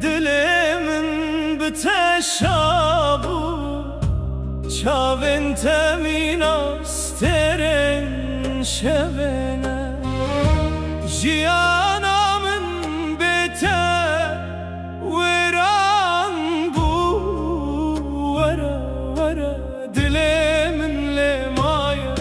دلمن بتشابو چاوین تمینا سترن شبنه جیانا من بته وران بو ورا دلمن لمايه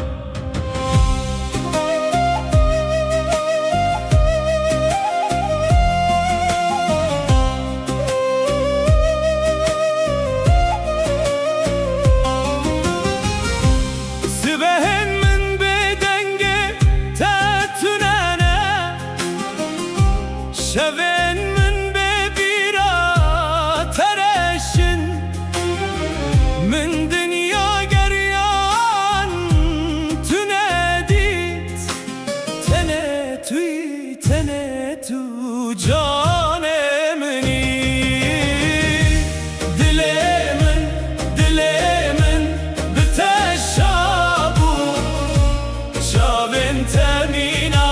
شوین من ببیرا ترشن من دنیا گریان تو ندید تنه تو جان منی دل من بتشابو شوین تمینا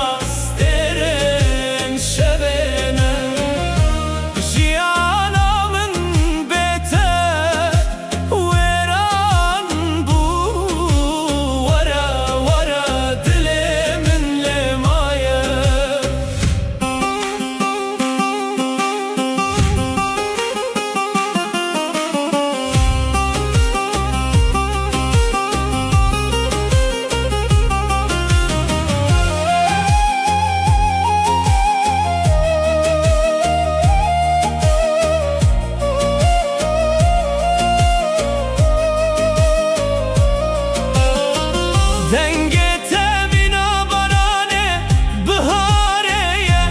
دنگت مینا بارانه بهاریه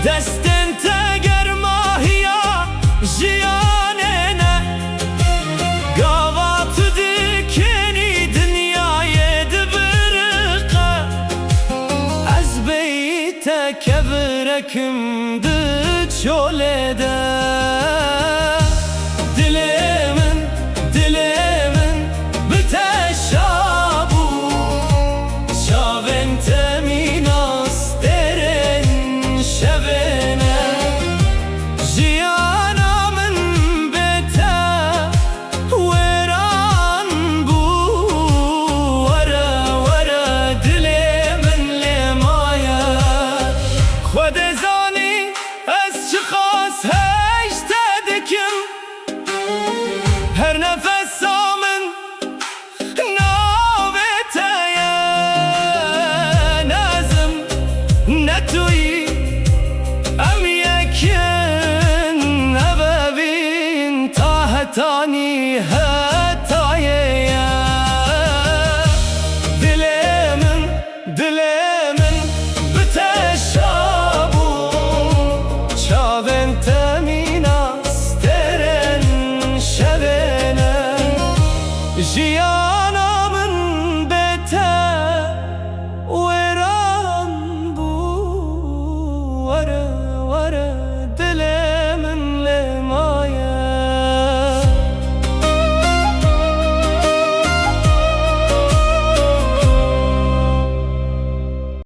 دستن تگر ماهیا جیانه نه گاوات دکنی دنیای دبرقه از بیت کبرکم ده چوله ده